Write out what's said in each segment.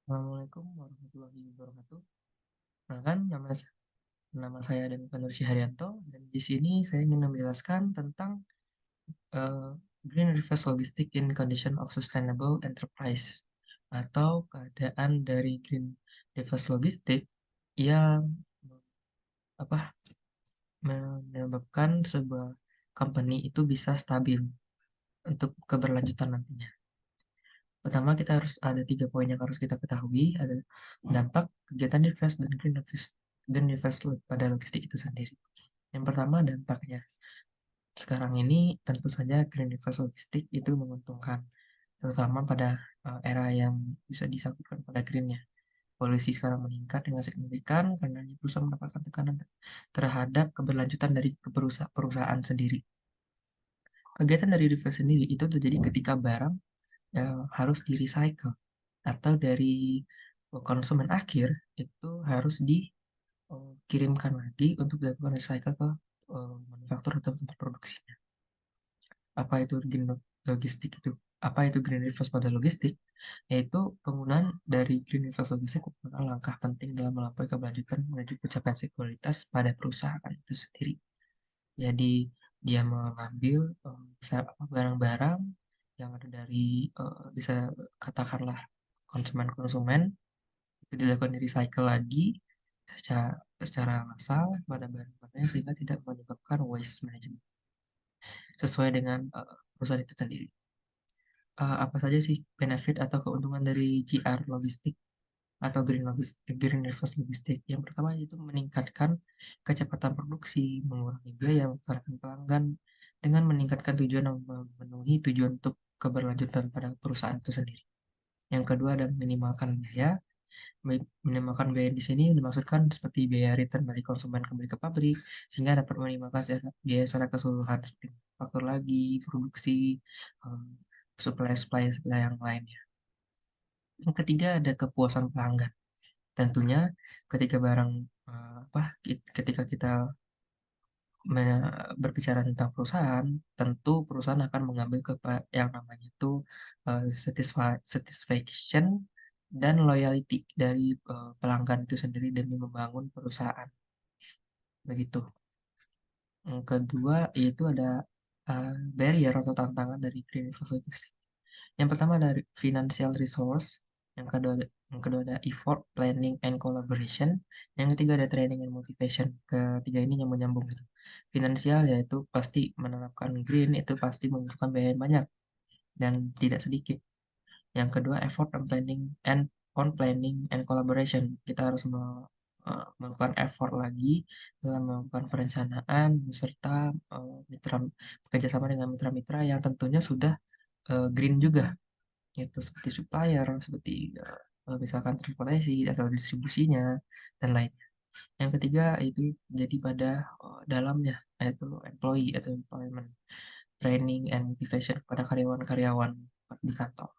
Assalamualaikum warahmatullahi wabarakatuh. Perkenalkan, nama saya Demikian Nur Syahrianto, dan di sini saya ingin menjelaskan tentang eh, Green Reverse Logistics in Condition of Sustainable Enterprise, atau keadaan dari Green Reverse Logistics yang apa menyebabkan sebuah company itu bisa stabil untuk keberlanjutan nantinya. Pertama, kita harus ada 3 poin yang harus kita ketahui, ada dampak kegiatan reverse dan green reverse pada logistik itu sendiri. Yang pertama, dampaknya. Sekarang ini tentu saja green reverse logistik itu menguntungkan, terutama pada era yang bisa disangkutkan pada greennya. Polusi sekarang meningkat dengan signifikan karena perusahaan mendapatkan tekanan terhadap keberlanjutan dari perusahaan sendiri. Kegiatan dari reverse sendiri itu terjadi ketika barang harus di-recycle, atau dari konsumen akhir itu harus dikirimkan lagi untuk dilakukan recycle ke manufaktur atau tempat produksinya. Apa itu green logistik itu? Apa itu green reverse pada logistik? Yaitu penggunaan dari green reverse logistik merupakan langkah penting dalam melampaui keberlanjutan menuju pencapaian sekuritaritas pada perusahaan itu sendiri. Jadi dia mengambil barang-barang yang ada dari bisa katakanlah konsumen-konsumen, itu dilakukan di recycle lagi secara massal pada barang-barangnya sehingga tidak menyebabkan waste management sesuai dengan perusahaan itu sendiri. Apa saja sih benefit atau keuntungan dari GR logistik atau green reverse logistik? Yang pertama itu meningkatkan kecepatan produksi, mengurangi biaya mempertahankan pelanggan dengan meningkatkan tujuan dan memenuhi tujuan untuk keberlanjutan pada perusahaan itu sendiri. Yang kedua ada minimalkan biaya. Minimalkan biaya di sini dimaksudkan seperti biaya return dari konsumen kembali ke pabrik, sehingga dapat meminimalkan biaya secara keseluruhan seperti faktor lagi, produksi, eh, supply yang lainnya. Yang ketiga ada kepuasan pelanggan. Tentunya ketika barang ketika kita berbicara tentang perusahaan, tentu perusahaan akan mengambil yang namanya itu satisfaction dan loyalty dari pelanggan itu sendiri demi membangun perusahaan. Begitu. Yang kedua yaitu ada barrier atau tantangan dari green logistics. Yang pertama dari financial resource, yang kedua ada effort, planning, and collaboration. Yang ketiga ada training and motivation. Ketiga ini yang menyambung gitu. Finansial yaitu pasti menerapkan green itu pasti membutuhkan biaya yang banyak dan tidak sedikit. Yang kedua effort on planning and collaboration. Kita harus melakukan effort lagi dalam melakukan perencanaan beserta mitra bekerjasama dengan mitra-mitra yang tentunya sudah green juga, yaitu seperti supplier, seperti misalkan transportasi atau distribusinya dan lainnya. Yang ketiga itu jadi pada dalamnya, yaitu employee atau employment, training and motivation kepada karyawan-karyawan di kantor.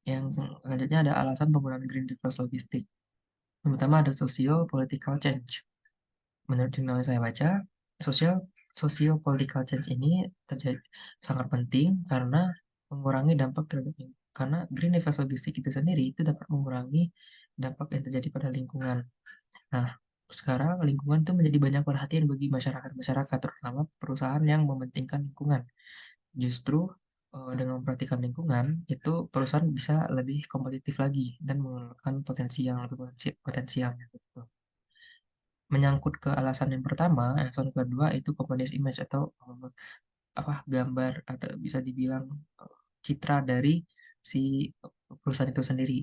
Yang selanjutnya ada alasan penggunaan green reverse logistik. Yang pertama ada socio-political change. Menurut jurnal yang saya baca, sosial socio-political change ini terjadi sangat penting karena mengurangi dampak terhadap karena green reverse logistik itu sendiri itu dapat mengurangi dampak yang terjadi pada lingkungan. Nah, sekarang lingkungan itu menjadi banyak perhatian bagi masyarakat, terutama perusahaan yang mementingkan lingkungan. Justru dengan memperhatikan lingkungan, itu perusahaan bisa lebih kompetitif lagi dan mengeluarkan potensi yang lebih potensialnya. Gitu. Menyangkut ke alasan yang pertama, alasan kedua itu company's image atau gambar atau bisa dibilang citra dari si perusahaan itu sendiri.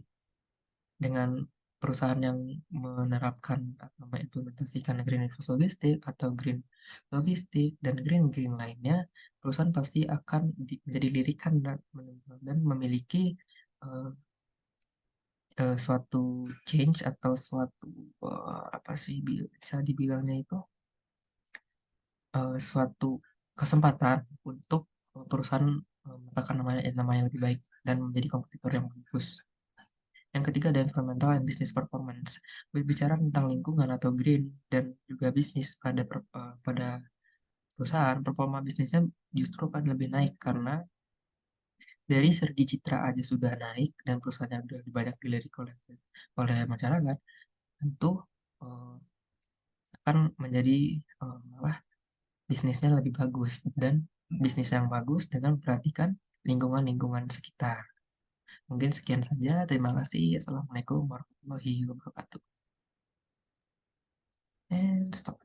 Dengan perusahaan yang menerapkan atau mengimplementasikan green reverse logistik atau green logistik dan green lainnya, perusahaan pasti akan menjadi lirikan dan memiliki eh, suatu change atau suatu apa sih bisa dibilangnya itu suatu kesempatan untuk perusahaan mendapatkan namanya lebih baik dan menjadi kompetitor yang bagus. Yang ketiga ada environmental and business performance. Berbicara tentang lingkungan atau green dan juga bisnis pada perusahaan, performa bisnisnya justru akan lebih naik karena dari segi citra aja sudah naik dan perusahaannya sudah banyak dilirik oleh masyarakat, tentu eh, akan menjadi malah bisnisnya lebih bagus dan bisnis yang bagus dengan memperhatikan lingkungan-lingkungan sekitar. Mungkin sekian saja. Terima kasih. Assalamualaikum warahmatullahi wabarakatuh. And stop.